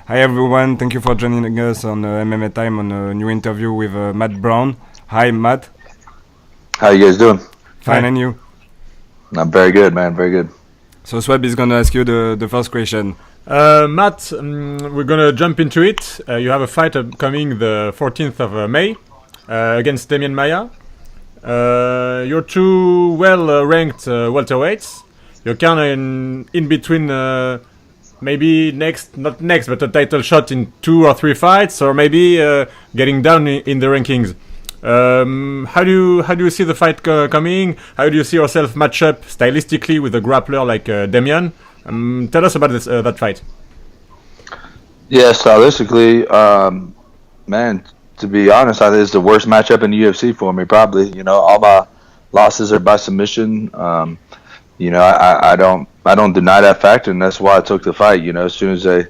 Hi everyone, thank you for joining us on MMA Time on a new interview with Matt Brown. Hi Matt. How you guys doing? Fine, Hi. and you? I'm very good, man. Very good. So Swab is gonna ask you the first question. Matt, we're gonna jump into it. You have a fight coming the 14th of May against Demian Maia. You're two well-ranked welterweights. You're kind of in between, maybe not next, but a title shot in 2 or 3 fights, or maybe getting down in the rankings. How do you see the fight coming? How do you see yourself match up stylistically with a grappler like Demian? Tell us about that fight. Yeah, stylistically, man. To be honest, I think it's the worst matchup in the UFC for me. Probably, all my losses are by submission. I don't deny that fact, and that's why I took the fight. As soon as they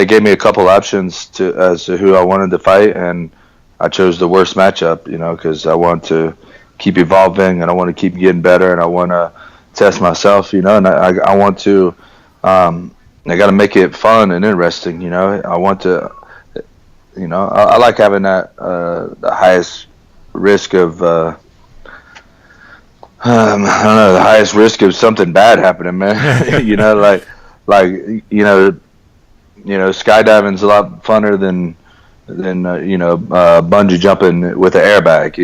gave me a couple options as to who I wanted to fight, and I chose the worst matchup. Because I want to keep evolving, and I want to keep getting better, and I want to test myself. And I want to. I got to make it fun and interesting. I want to. I like having that the highest risk of. I don't know, the highest risk of something bad happening, man. Skydiving's a lot funner than bungee jumping with an airbag.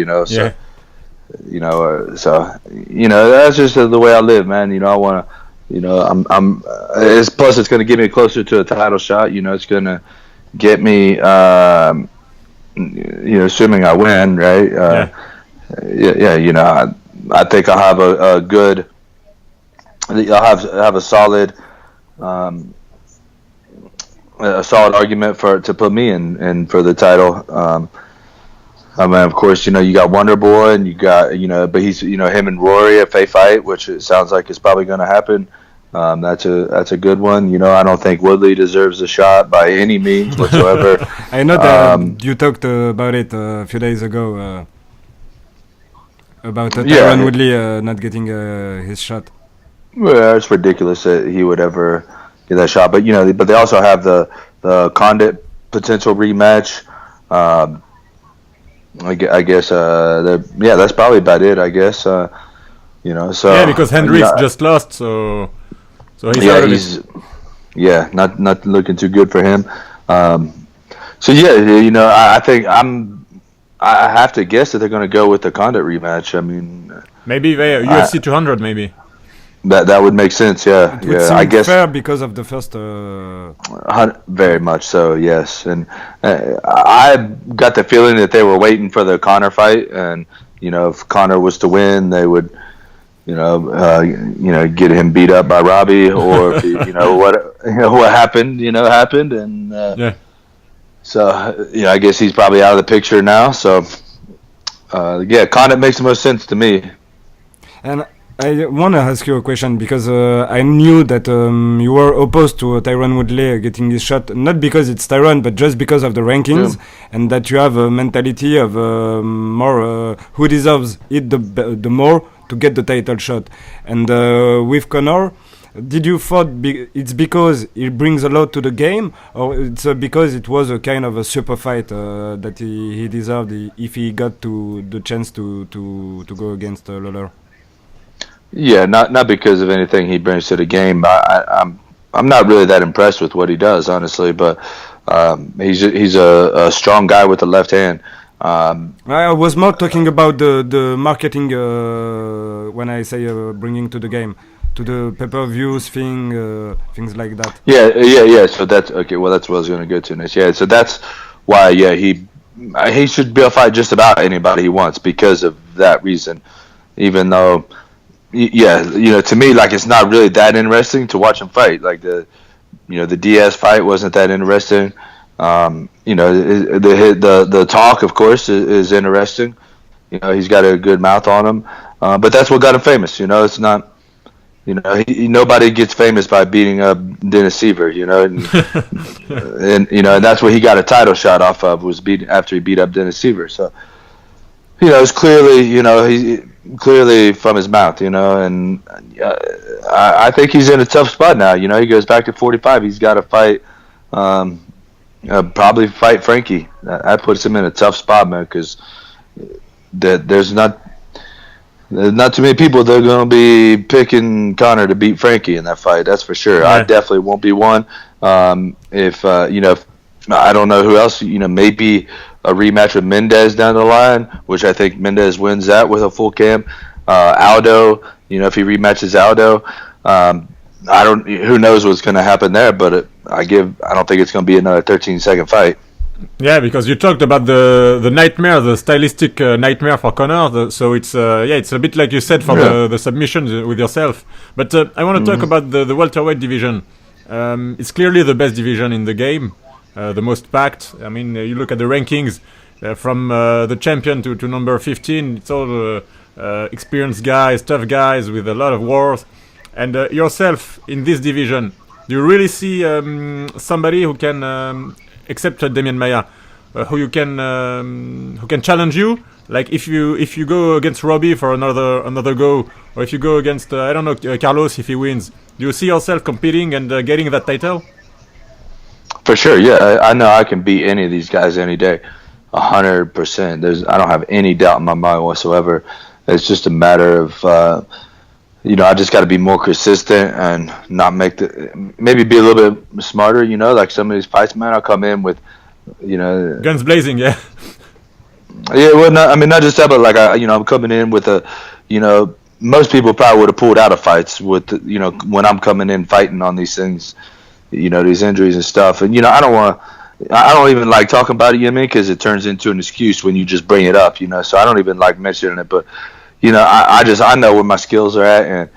So that's just the way I live, man. I want to, it's plus it's going to get me closer to a title shot. It's going to get me, assuming I win, right? I think I'll have a good. I'll have a solid argument to put me in for the title. Of course, you got Wonder Boy, and you got but he's him and Rory if they fight, which it sounds like is probably going to happen. That's a good one. I don't think Woodley deserves a shot by any means whatsoever. I know that you talked about it a few days ago. About Tyron Woodley not getting his shot. Well, it's ridiculous that he would ever get that shot. But but they also have the Condit potential rematch. I guess that's probably about it. I guess So because Hendricks just lost, so he's not looking too good for him. I think I have to guess that they're going to go with the Condit rematch. I mean, maybe UFC 200, maybe. That would make sense. Yeah, it would seem I guess fair because of the first. Very much so. Yes, and I got the feeling that they were waiting for the Conor fight, and if Conor was to win, they would, get him beat up by Robbie, or if what happened, happened, and So, I guess he's probably out of the picture now. So, Condit makes the most sense to me. And I want to ask you a question because I knew that you were opposed to Tyron Woodley getting his shot, not because it's Tyron, but just because of the rankings, and that you have a mentality of more who deserves it the more to get the title shot. And with Conor, did you thought it's because it brings a lot to the game, or it's because it was a kind of a super fight that he deserved if he got the chance to go against Lawler? Yeah, not because of anything he brings to the game. I'm not really that impressed with what he does, honestly. But he's a strong guy with the left hand. I was more talking about the marketing when I say bringing to the game. To the pay-per-views things like that. Yeah. So that's okay. Well, that's what I was going to go to next. Yeah. So that's why. Yeah, he should be able to fight just about anybody he wants because of that reason. Even though, to me, like it's not really that interesting to watch him fight. Like the Diaz fight wasn't that interesting. The talk, of course, is interesting. He's got a good mouth on him. But that's what got him famous. It's not. Nobody gets famous by beating up Dennis Seaver, and that's what he got a title shot off of was after he beat up Dennis Seaver. So, it's clearly, he clearly from his mouth, and I think he's in a tough spot now. He goes back to 45. He's got to fight probably fight Frankie. That puts him in a tough spot, man, because there's not too many people that are going to be picking Conor to beat Frankie in that fight. That's for sure. Yeah. I definitely won't be one. If I don't know who else, maybe a rematch with Mendez down the line, which I think Mendez wins that with a full camp. Aldo, if he rematches Aldo, who knows what's going to happen there, but I don't think it's going to be another 13-second fight. Yeah, because you talked about the nightmare, the stylistic nightmare for Conor. So it's it's a bit like you said for the submission with yourself. But I want to talk about the welterweight division. It's clearly the best division in the game, the most packed. I mean, you look at the rankings from the champion to number 15. It's all experienced guys, tough guys with a lot of wars. And yourself in this division, do you really see somebody who can? Except Demian Maia, who can challenge you. Like if you go against Robbie for another go, or if you go against Carlos if he wins, do you see yourself competing and getting that title? For sure, yeah. I know I can beat any of these guys any day, 100%. I don't have any doubt in my mind whatsoever. It's just a matter of I just got to be more consistent and not maybe be a little bit smarter, like some of these fights, man. I'll come in with, guns blazing, yeah. Yeah, well, not just that, but like I'm coming in with most people probably would have pulled out of fights with, when I'm coming in fighting on these things, these injuries and stuff. And, I don't even like talking about it, because it turns into an excuse when you just bring it up, so I don't even like mentioning it, but I know where my skills are at, and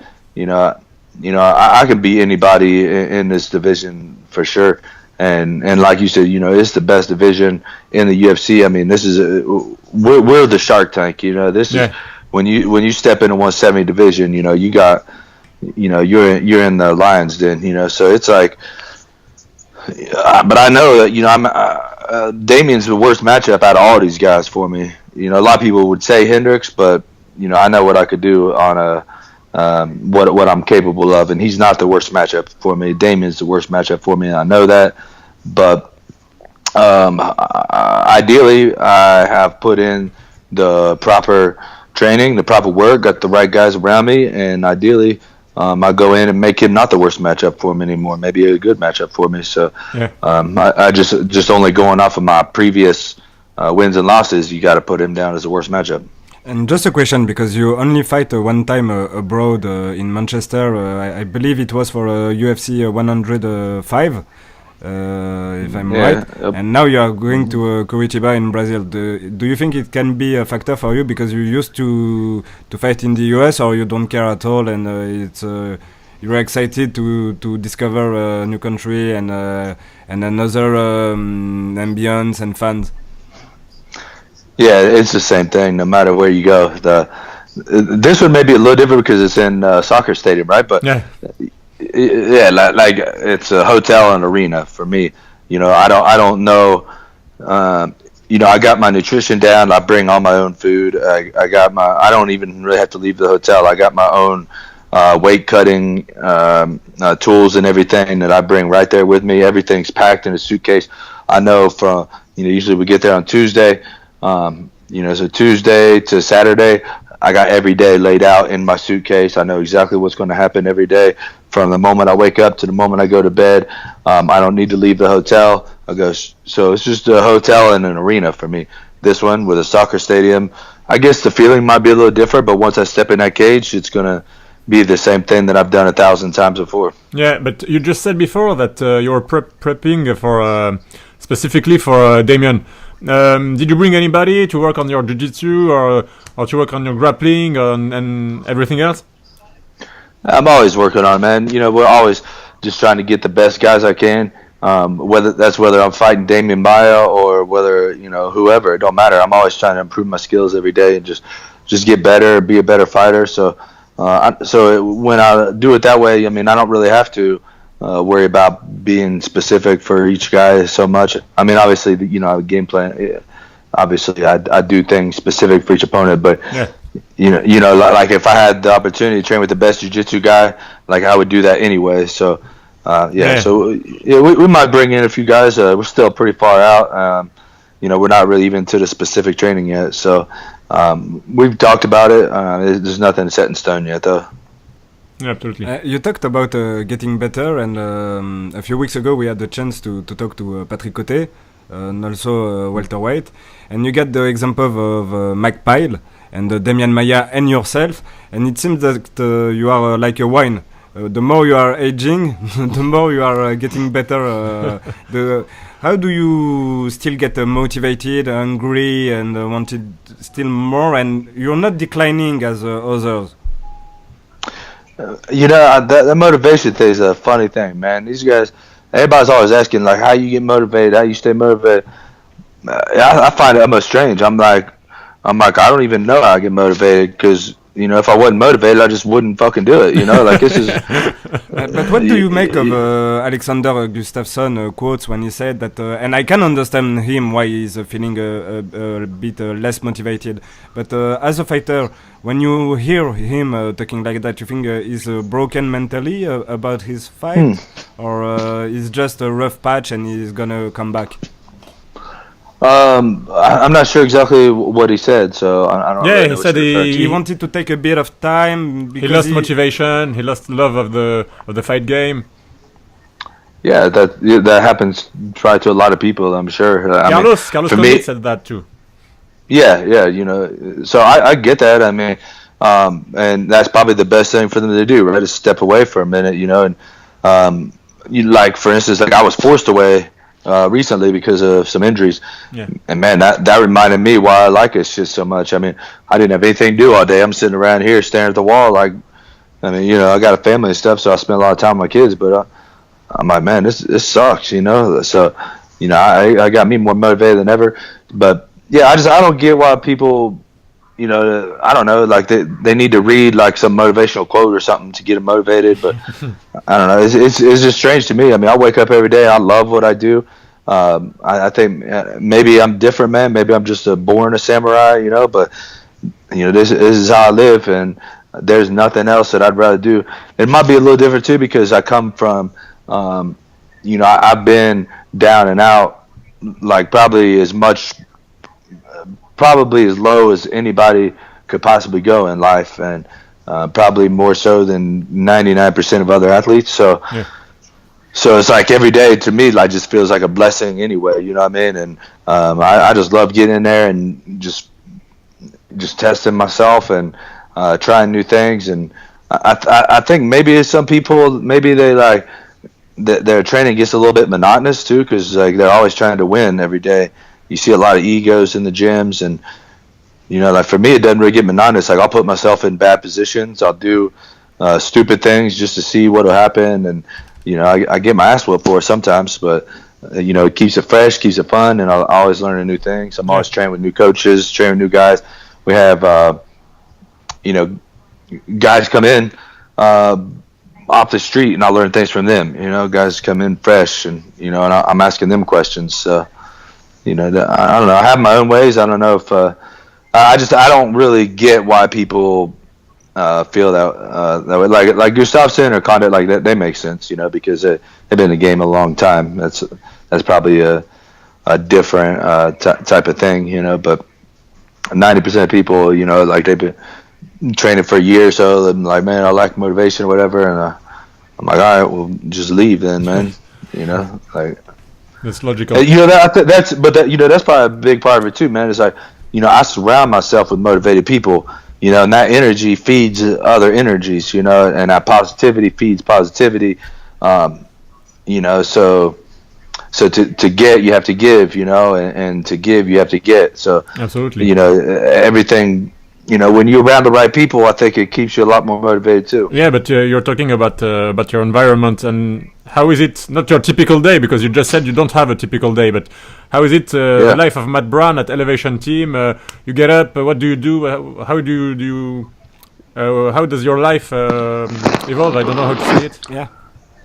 I can beat anybody in this division for sure. And like you said, it's the best division in the UFC. I mean, this is we're the Shark Tank. This is when you step into 170 division. You got you're in the Lions Den. So it's like, but I know that Damian's the worst matchup out of all these guys for me. A lot of people would say Hendricks, but I know what I could do on what I'm capable of, and he's not the worst matchup for me. Damian's the worst matchup for me, and I know that. But ideally, I have put in the proper training, the proper work, got the right guys around me, and ideally, I go in and make him not the worst matchup for me anymore. Maybe a good matchup for me. So, I just only going off of my previous wins and losses, you got to put him down as the worst matchup. And just a question, because you only fight one time abroad in Manchester. I believe it was for UFC 105, if I'm right. And now you are going to Curitiba in Brazil. Do you think it can be a factor for you because you used to fight in the US, or you don't care at all, and you're excited to discover a new country and another ambience and fans? Yeah, it's the same thing no matter where you go. This one may be a little different because it's in soccer stadium, right? But like it's a hotel and arena for me. I don't know. I got my nutrition down. I bring all my own food. I don't even really have to leave the hotel. I got my own weight cutting tools and everything that I bring right there with me. Everything's packed in a suitcase. I know from usually we get there on Tuesday. So Tuesday to Saturday, I got every day laid out in my suitcase. I know exactly what's going to happen every day from the moment I wake up to the moment I go to bed. I don't need to leave the hotel. So it's just a hotel and an arena for me. This one with a soccer stadium, I guess the feeling might be a little different, but once I step in that cage, it's going to be the same thing that I've done 1,000 times before. Yeah, but you just said before that you were prepping for specifically for Demian. Did you bring anybody to work on your jiu-jitsu or to work on your grappling and everything else? I'm always working on it, man. We're always just trying to get the best guys I can. Whether I'm fighting Demian Maia or whether whoever, it don't matter. I'm always trying to improve my skills every day and just get better, be a better fighter. So when I do it that way, I don't really have to worry about being specific for each guy so much. Obviously, game plan. Obviously, I do things specific for each opponent, but like if I had the opportunity to train with the best jiu-jitsu guy, like I would do that anyway. So So we might bring in a few guys. We're still pretty far out. We're not really even to the specific training yet. So we've talked about it. There's nothing set in stone yet, though. Yeah, absolutely. You talked about getting better, and a few weeks ago we had the chance to talk to Patrick Coté, and also welterweight, and you get the example of McPile and Demian Maia and yourself, and it seems that you are like a wine. The more you are aging, the more you are getting better. How do you still get motivated, hungry, and wanted still more, and you're not declining as others? That motivation thing is a funny thing, man. These guys, everybody's always asking, like, how you get motivated, how you stay motivated. I find it almost strange. I'm like, I don't even know how I get motivated, because, if I wasn't motivated, I just wouldn't fucking do it, like, this is... But what do you make of Alexander Gustafsson quotes when he said that, and I can understand him why he's feeling a bit less motivated, but as a fighter, when you hear him talking like that, you think he's broken mentally about his fight, or he's just a rough patch and he's gonna come back? I'm not sure exactly what he said, so I don't. Yeah, really he know said He wanted to take a bit of time because he lost motivation. He lost love of the fight game. Yeah, that happens probably to a lot of people, I'm sure. Carlos Condit said that too. Yeah, so I get that. I mean, and that's probably the best thing for them to do, right? Is step away for a minute, and like, for instance, like I was forced away recently because of some injuries. Yeah. And man, that reminded me why I like this shit so much. I mean, I didn't have anything to do all day. I'm sitting around here staring at the wall. Like, I mean, I got a family and stuff, so I spend a lot of time with my kids. But I'm like, man, this sucks, So, I got me more motivated than ever. But yeah, I don't get why people, I don't know, like they need to read like some motivational quote or something to get them motivated. But I don't know, it's just strange to me. I mean, I wake up every day. I love what I do. I think maybe I'm different, man. Maybe I'm just born a samurai, But this is how I live, and there's nothing else that I'd rather do. It might be a little different too because I come from, I've been down and out, like probably as low as anybody could possibly go in life, and probably more so than 99% of other athletes. So. Yeah. So it's like every day to me, like, just feels like a blessing anyway. You know what I mean? And I just love getting in there and just testing myself and trying new things. And I think maybe some people, maybe they like their training gets a little bit monotonous too, because like they're always trying to win every day. You see a lot of egos in the gyms, and like for me, it doesn't really get monotonous. Like I'll put myself in bad positions. I'll do stupid things just to see what'll happen, and I get my ass whooped for it sometimes, but it keeps it fresh, keeps it fun, and I'm always learning new things. I'm always training with new coaches, training with new guys. We have guys come in off the street, and I learn things from them. Guys come in fresh, and and I'm asking them questions. So I don't know. I have my own ways. I don't know if I don't really get why people feel that way. Like Gustafsson or Condit, like that, they make sense, because they've been in the game a long time. That's probably a different type of thing, But 90% of people, like they've been training for a year or so, and like, man, I lack motivation or whatever, and I'm like, all right, well, just leave then, man. Like that's logical. That's probably a big part of it too, man. It's like, I surround myself with motivated people. And that energy feeds other energies, and that positivity feeds positivity. So to get, you have to give, and to give, you have to get. So absolutely, everything, when you're around the right people, I think it keeps you a lot more motivated too. Yeah, but you're talking about your environment, and how is it not your typical day? Because you just said you don't have a typical day, but how is it the life of Matt Brown at Elevation Team? You get up, what do you do? How do you how does your life evolve? I don't know how to say it.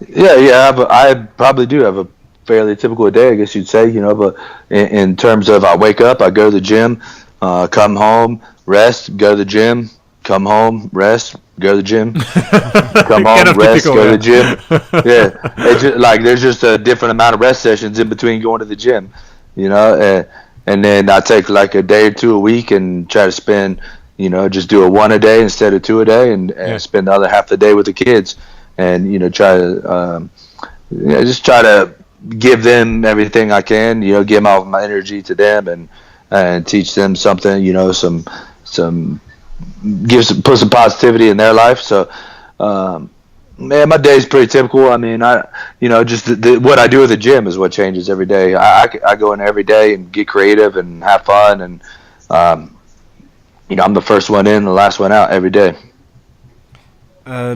Yeah. But I probably do have a fairly typical day, I guess you'd say. But in terms of, I wake up, I go to the gym, come home, rest, go to the gym, come home, rest, go to the gym. Come home, rest, go to the gym. Yeah, it's just, like there's just a different amount of rest sessions in between going to the gym, and then I take like a day or two a week and try to spend, just do a one a day instead of two a day, and spend the other half the day with the kids, and try to just try to give them everything I can, give all my energy to them and teach them something, put some positivity in their life. So, man, my day's pretty typical. I mean, just what I do at the gym is what changes every day. I go in every day and get creative and have fun, and I'm the first one in, the last one out every day.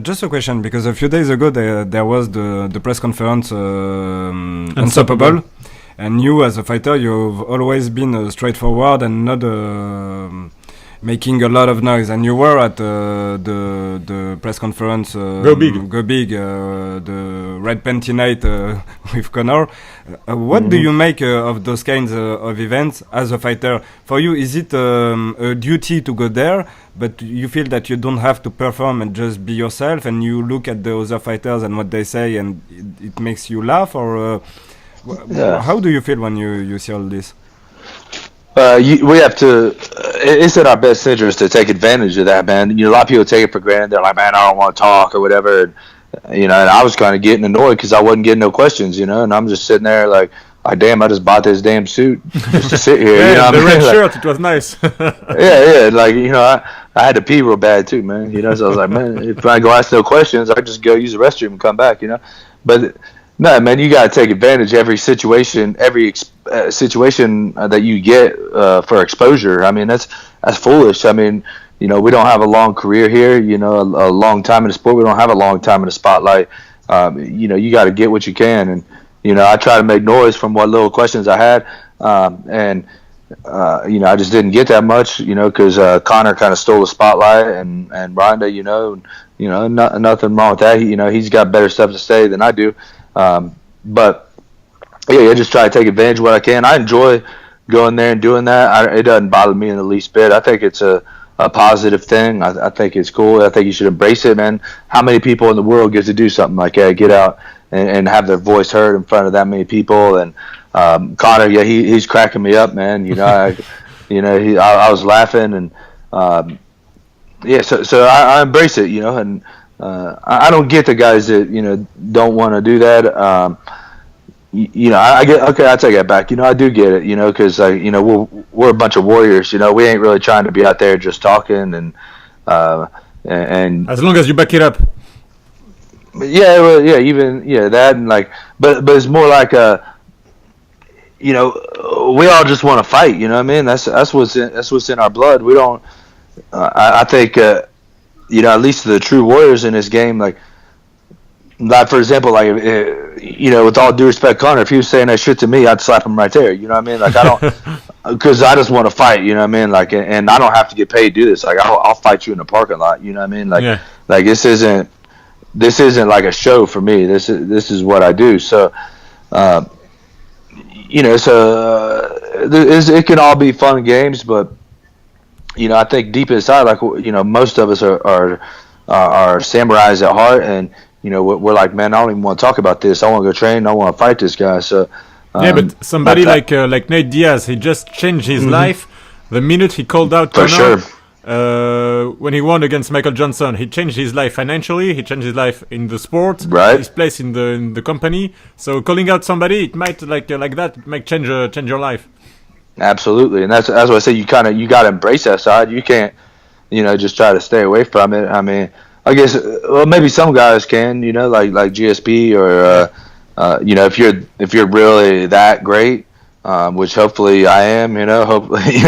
Just a question, because a few days ago there was the press conference Unstoppable, and you as a fighter, you've always been straightforward and not making a lot of noise, and you were at the press conference Go Big, the Red Panty Night with Conor. What do you make of those kinds of events as a fighter? For you, is it a duty to go there, but you feel that you don't have to perform and just be yourself, and you look at the other fighters and what they say and it makes you laugh, or how do you feel when you see all this? We have to. It's in our best interest to take advantage of that, man. A lot of people take it for granted. They're like, "Man, I don't want to talk" or whatever. And I was kind of getting annoyed because I wasn't getting no questions, and I'm just sitting there like, damn, I just bought this damn suit just to sit here. The red shirt, it was nice. yeah, like I had to pee real bad too, man. So I was like, man, if I go ask no questions, I just go use the restroom and come back, But no, man, you gotta take advantage of every situation, situation that you get for exposure. I mean, that's foolish. I mean, we don't have a long career here. A long time in the sport. We don't have a long time in the spotlight. You got to get what you can, and I try to make noise from what little questions I had, and I just didn't get that much, because Conor kind of stole the spotlight, and Ronda, nothing wrong with that. He's got better stuff to say than I do. But yeah, I just try to take advantage of what I can. I enjoy going there and doing that. It doesn't bother me in the least bit. I think it's a positive thing. I think it's cool. I think you should embrace it, man. How many people in the world get to do something like that? Get out and have their voice heard in front of that many people. And Conor, yeah, he's cracking me up, man. I was laughing, and so I embrace it, and I don't get the guys that don't want to do that. I get, okay, I take that back. I do get it, because we're a bunch of warriors. We ain't really trying to be out there just talking and as long as you back it up. Yeah, well, yeah, even that, and but it's more like we all just want to fight. You know what I mean? That's what's in our blood. We don't. I think at least the true warriors in this game, like for example, with all due respect, Conor, if he was saying that shit to me, I'd slap him right there. You know what I mean? Like I don't, because I just want to fight. You know what I mean? Like, and I don't have to get paid to do this. Like I'll fight you in the parking lot. You know what I mean? Like, like this isn't like a show for me. This is what I do. So, it can all be fun and games, but I think deep inside, like most of us are samurais at heart, and we're like, man, I don't even want to talk about this. I want to go train. I want to fight this guy. So but somebody like Nate Diaz, he just changed his life the minute he called out Conor. For sure. When he won against Michael Johnson, he changed his life financially. He changed his life in the sport, right? His place in the company. So calling out somebody, it might like that. It might change your life. Absolutely, and that's what I say. You got to embrace that side. You can't, just try to stay away from it. I mean, I guess maybe some guys can, like GSP or if you're really that great, which hopefully I am. Hopefully,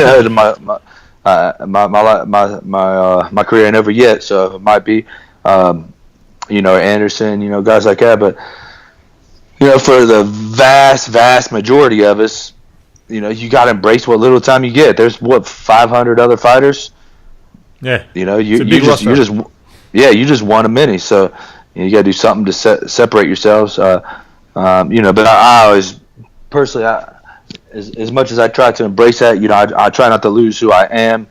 my career ain't over yet, so it might be, Anderson, guys like that. But for the vast majority of us, you got to embrace what little time you get. There's 500 other fighters. Yeah. You just one of many. So you got to do something to separate yourselves. But I always personally, as much as I try to embrace that, I try not to lose who I am.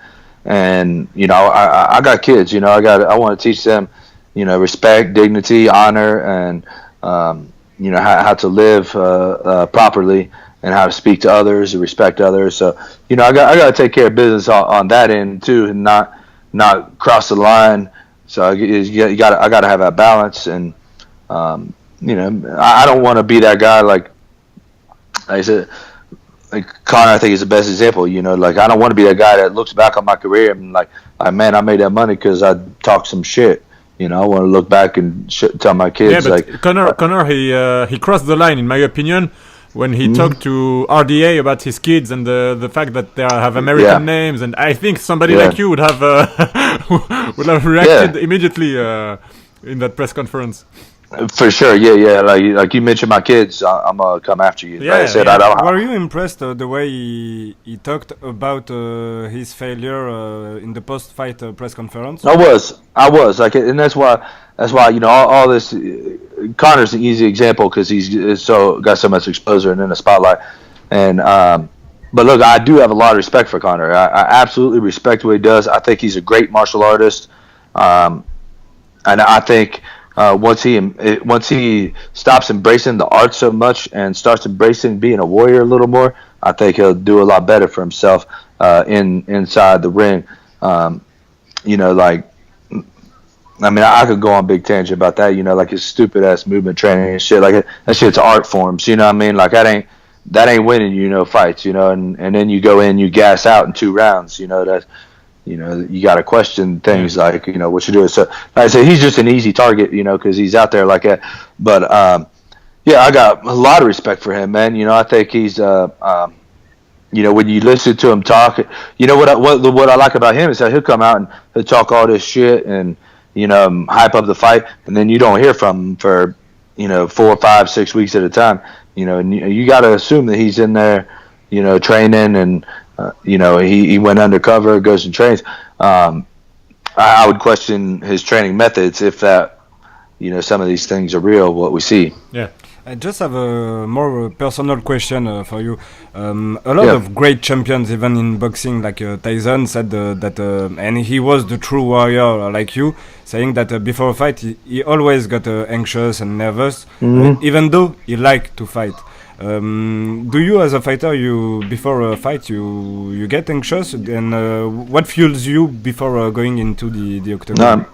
And I got kids. I want to teach them, respect, dignity, honor, and how to live properly and how to speak to others and respect others. So I got to take care of business on that end too, and not cross the line. So I got to have that balance, and I don't want to be that guy like I said. Like Connor, I think is the best example. Like I don't want to be that guy that looks back on my career and like, man, I made that money because I talked some shit. I want to look back and tell my kids. Yeah, but like Connor, he crossed the line, in my opinion, when he talked to RDA about his kids and the fact that they have American names. And I think somebody like you would have reacted immediately in that press conference. For sure, yeah. Like you mentioned, my kids, I'm gonna come after you. Yeah, like I said, I don't. Were you impressed the way he talked about his failure in the post-fight press conference? I was like, and that's why all this. Connor's an easy example because he's got so much exposure and in the spotlight. And but look, I do have a lot of respect for Connor. I absolutely respect what he does. I think he's a great martial artist, and I think. Once he stops embracing the art so much and starts embracing being a warrior a little more, I think he'll do a lot better for himself inside the ring. Like I mean, I could go on a big tangent about that. Like his stupid ass movement training and shit. Like that shit's art forms. You know what I mean? Like that ain't winning. Fights. And then you go in, you gas out in 2 rounds. That's. You got to question things like, what you do. So, like I said, he's just an easy target, because he's out there like that. But, I got a lot of respect for him, man. I think he's, when you listen to him talk, what I like about him is that he'll come out and he'll talk all this shit and, hype up the fight. And then you don't hear from him for, 4, 5, 6 weeks at a time, and you got to assume that he's in there, training and, he went undercover, goes and trains. I would question his training methods if that, some of these things are real, what we see. Yeah. I just have a more personal question for you. A lot of great champions, even in boxing, like Tyson, said that, and he was the true warrior like you, saying that before a fight, he always got anxious and nervous, even though he liked to fight. Do you, as a fighter, before a fight you get anxious, and what fuels you before going into the octagon?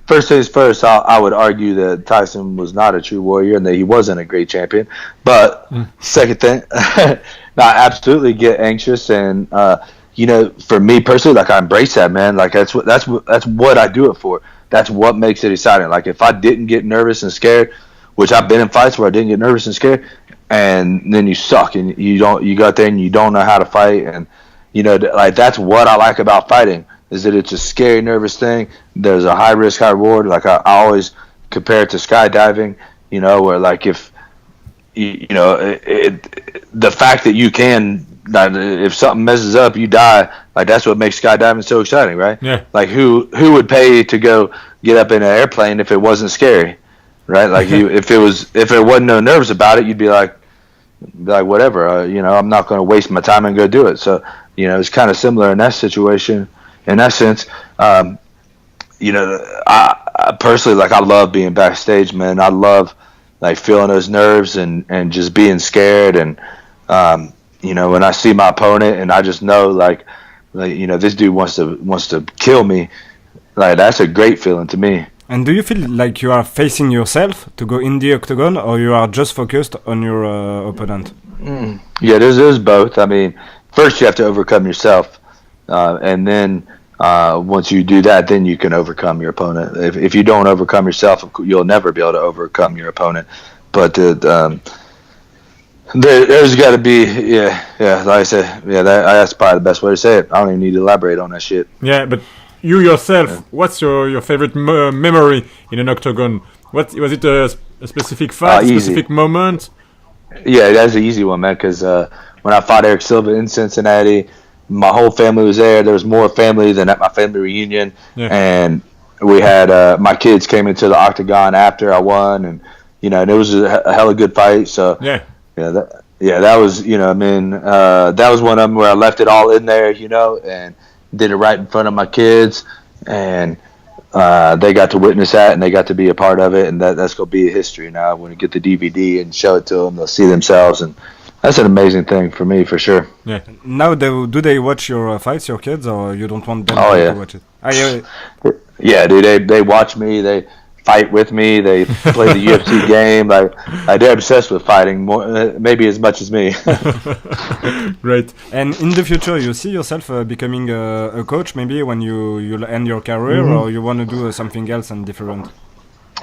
First things first, I would argue that Tyson was not a true warrior and that he wasn't a great champion. But second thing, I absolutely get anxious, and for me personally, like I embrace that, man. Like that's what I do it for. That's what makes it exciting. Like if I didn't get nervous and scared, which I've been in fights where I didn't get nervous and scared, and then you suck and you got there and you don't know how to fight, and like that's what I like about fighting, is that it's a scary, nervous thing. There's a high risk, high reward. Like I always compare it to skydiving, where like if the fact that you can, if something messes up, you die. Like that's what makes skydiving so exciting, right? Yeah. Like who would pay to go get up in an airplane if it wasn't scary? Right, like if it wasn't no nerves about it, you'd be like whatever, I'm not going to waste my time and go do it. So, it's kind of similar in that situation. In that sense, I personally, like I love being backstage, man. I love like feeling those nerves and just being scared, and when I see my opponent and I just know like this dude wants to kill me, like that's a great feeling to me. And do you feel like you are facing yourself to go in the octagon, or you are just focused on your opponent? Yeah, there's both. I mean, first you have to overcome yourself, and then once you do that, then you can overcome your opponent. If you don't overcome yourself, you'll never be able to overcome your opponent. But there's got to be, like I said, that's probably the best way to say it. I don't even need to elaborate on that shit. Yeah, but you yourself, what's your favorite memory in an octagon? Was it a specific fight, specific moment? Yeah, that's an easy one, man. Because when I fought Eric Silva in Cincinnati, my whole family was there. There was more family than at my family reunion, and we had my kids came into the octagon after I won, and and it was a hella good fight. So yeah, that was, that was one of them where I left it all in there, and did it right in front of my kids, and they got to witness that, and they got to be a part of it, and that's going to be a history now. When you get the DVD and show it to them, they'll see themselves, and that's an amazing thing for me, for sure. Yeah. Now, do they watch your fights, your kids, or you don't want them to watch it? Yeah, dude, they watch me, they fight with me, they play the UFC game. Like, they're obsessed with fighting, more, maybe as much as me. Great. And in the future, you see yourself becoming a coach, maybe when you'll end your career, or you want to do something else and different?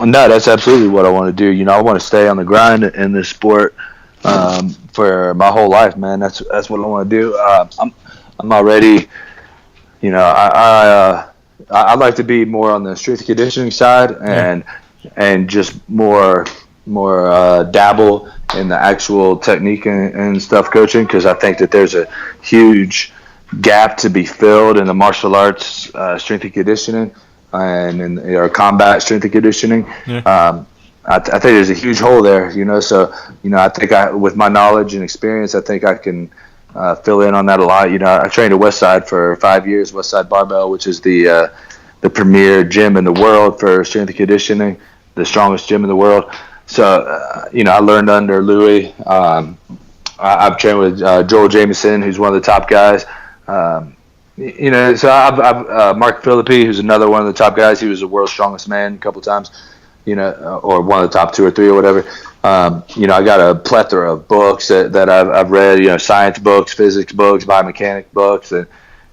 No, that's absolutely what I want to do. I want to stay on the grind in this sport for my whole life, man. That's what I want to do. I'm already, I'd like to be more on the strength and conditioning side, and just more dabble in the actual technique and stuff coaching, because I think that there's a huge gap to be filled in the martial arts strength and conditioning and in our combat strength and conditioning. I think there's a huge hole there, so I think with my knowledge and experience, I think I can fill in on that a lot. I trained at Westside for 5 years, Westside Barbell, which is the premier gym in the world for strength and conditioning, the strongest gym in the world. So, I learned under Louis. I've trained with Joel Jamieson, who's one of the top guys. So I've Mark Philippi, who's another one of the top guys. He was the world's strongest man a couple times, or one of the top 2 or 3 or whatever. I got a plethora of books that I've read, science books, physics books, biomechanics books, and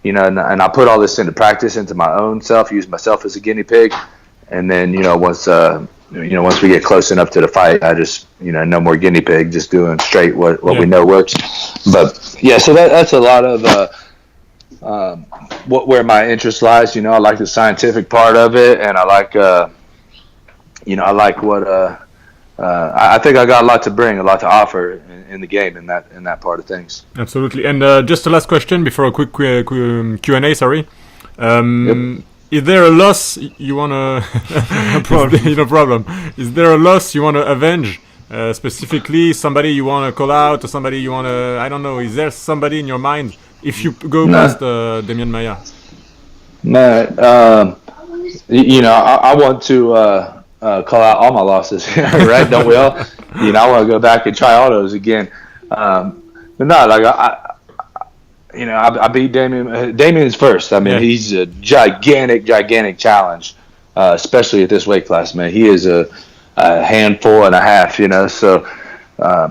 I put all this into practice, into my own self, use myself as a guinea pig, and then once we get close enough to the fight, I just no more guinea pig, just doing straight what we know works. But yeah, so that's a lot of where my interest lies. I like the scientific part of it, and I like I like what I think I got a lot to bring, a lot to offer in the game in that part of things. Absolutely. And just a last question before a quick Q&A. Sorry. Is there a loss you wanna? No problem. Is there a loss you wanna avenge? Specifically, somebody you wanna call out, or somebody you wanna? I don't know. Is there somebody in your mind if you go past Demian Maia? No. I want to. Call out all my losses, right? Don't we all? I want to go back and try all those again. But no, like I beat Demian. Demian's first. I mean, he's a gigantic challenge, especially at this weight class, man. He is a handful and a half, So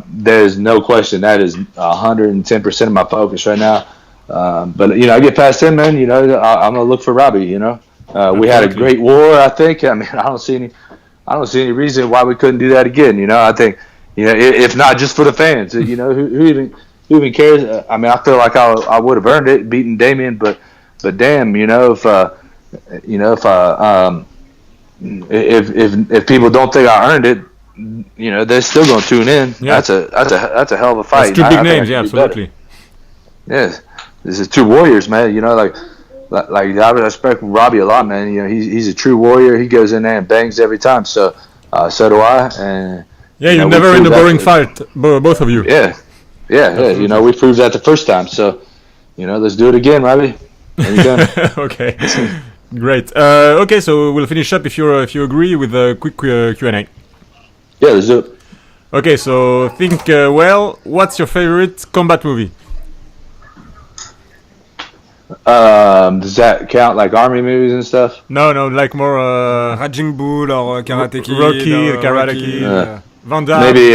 there's no question that is 110% of my focus right now. But I get past him, man. I'm gonna look for Robbie. We had a great war. I think. I mean, I don't see any reason why we couldn't do that again. I think, if not just for the fans, who even cares? I mean, I feel like I would have earned it beating Demian, but damn, if people don't think I earned it, they're still gonna tune in. Yeah. That's a hell of a fight. That's 2 big names, yeah, absolutely. Yes, this is 2 warriors, man. Like I respect Robbie a lot, man. He's a true warrior. He goes in there and bangs every time. So do I. And you're never in a boring fight, both of you. Yeah. We proved that the first time. So let's do it again, Robbie. Anytime. Okay, great. Okay, so we'll finish up if you agree with a quick Q&A. Yeah, let's do it. Okay, so think what's your favorite combat movie? Does that count like army movies and stuff? No, like more Raging Bull or Karate Kid. Rocky, Karate Kid. Van Damme. Maybe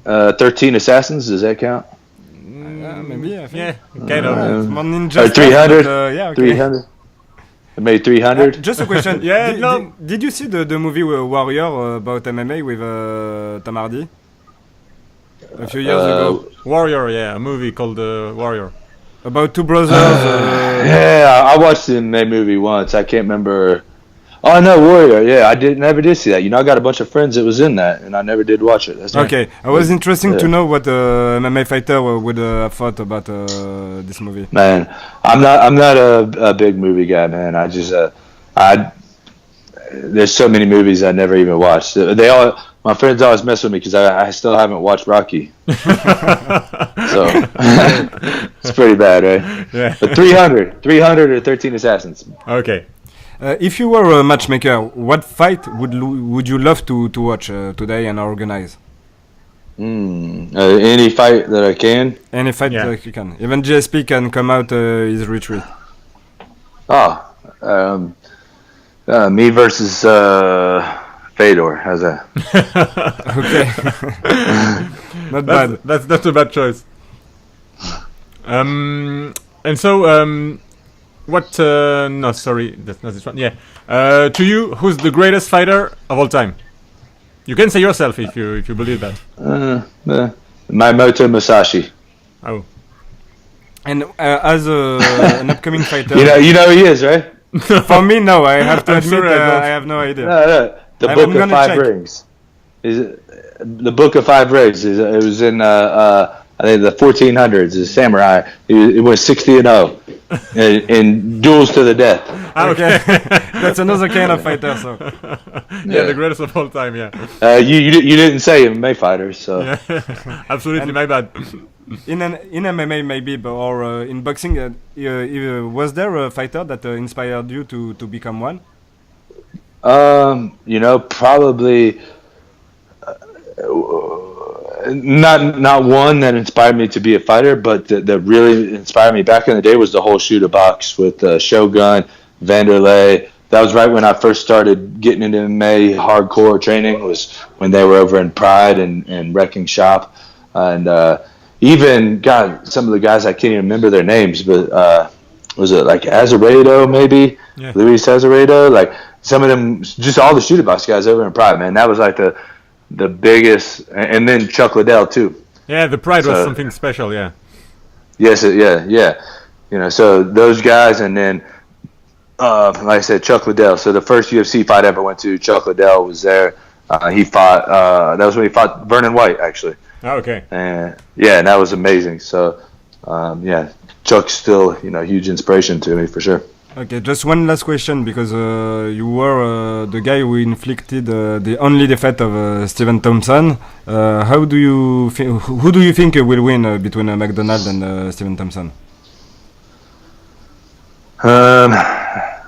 13 Assassins. Does that count? Maybe. I think. Yeah, kind of. More ninja 300. Okay. 300. Maybe 300. Just a question. Yeah. Did you see the movie Warrior about MMA with Tom Hardy a few years ago? Warrior, a movie called Warrior. About 2 brothers. Yeah, I watched the MMA movie once. I can't remember. Oh no, Warrior. Yeah, I never did see that. I got a bunch of friends that was in that, and I never did watch it. That's okay, I was interesting to know what MMA fighter would have thought about this movie. Man, I'm not a big movie guy, man. I just there's so many movies I never even watched. They all my friends always mess with me because I still haven't watched Rocky. So it's pretty bad, right? Yeah. But 300 or 13 Assassins. Okay. If you were a matchmaker, what fight would you love to watch today and organize? Any fight that I can. Any fight that you can. Even GSP can come out his retreat. Me versus Fedor. How's that? Okay. Not bad. That's a bad choice. And so, what? No, sorry, that's not this one. Yeah. To you, who's the greatest fighter of all time? You can say yourself if you believe that. Maemoto Musashi. Oh. And as an upcoming fighter, you know who he is, right? For me, no. I have to I'm admit, sorry, I have no idea. No. The Book of Five Rings. The Book of Five Rings. It was in I think the 1400s. A samurai. It was 60-0 in duels to the death. Okay, that's another kind of fighter. So Yeah, the greatest of all time. Yeah. You didn't say MMA fighters, so Yeah. Absolutely, my bad. in MMA maybe, or in boxing, was there a fighter that inspired you to become one? Probably not one that inspired me to be a fighter, but that really inspired me back in the day was the whole shooter box with Shogun, Vanderlei. That was right when I first started getting into MMA hardcore training. Was when they were over in Pride and Wrecking Shop, and even some of the guys I can't even remember their names, but was it like Azeredo maybe? Yeah. Luis Azeredo, like some of them, just all the shooter box guys over in Pride, man. That was like the biggest, and then Chuck Liddell too. Yeah, the Pride was something special. Yeah. Yes, yeah. So those guys, and then like I said, Chuck Liddell. So the first UFC fight I ever went to, Chuck Liddell was there. He fought. That was when he fought Vernon White, actually. Oh, okay. And and that was amazing. So Chuck's still huge inspiration to me for sure. Okay, just one last question, because you were the guy who inflicted the only defeat of Stephen Thompson. Who do you think will win between McDonald and Stephen Thompson?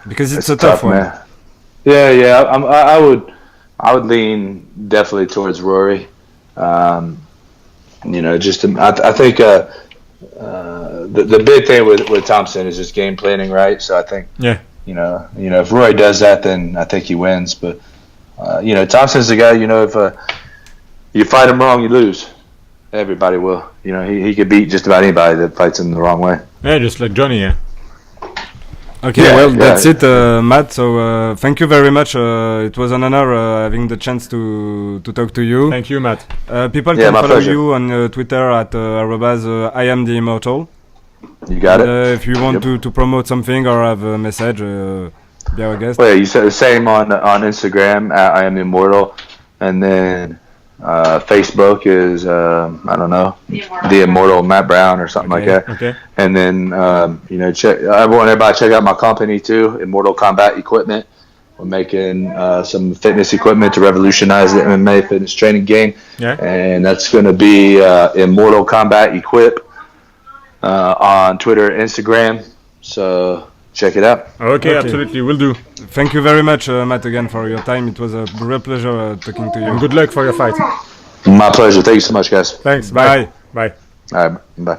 Because it's a tough one. Man. Yeah. I would lean definitely towards Rory. I think the big thing with Thompson is just game planning, right? So I think if Rory does that, then I think he wins. But Thompson's the guy. If you fight him wrong, you lose. Everybody will. He could beat just about anybody that fights him the wrong way. Yeah, just like Johnny. Yeah. Okay, that's it, Matt. So thank you very much. It was an honor having the chance to talk to you. Thank you, Matt. People can follow you on Twitter at I am the immortal. You got it. If you want to promote something or have a message, be our guest. Well, yeah, you said the same on Instagram at I am the immortal, and then Facebook is I don't know, the immortal Matt Brown or something like that. Okay. And then I want everybody to check out my company too, Immortal Combat Equipment. We're making some fitness equipment to revolutionize the MMA fitness training game. Yeah. And that's going to be Immortal Combat Equip on Twitter, Instagram. So check it out. Okay, absolutely, will do. Thank you very much, Matt, again for your time. It was a real pleasure talking to you. And good luck for your fight. My pleasure. Thank you so much, guys. Thanks. Bye. Bye. All right. Bye.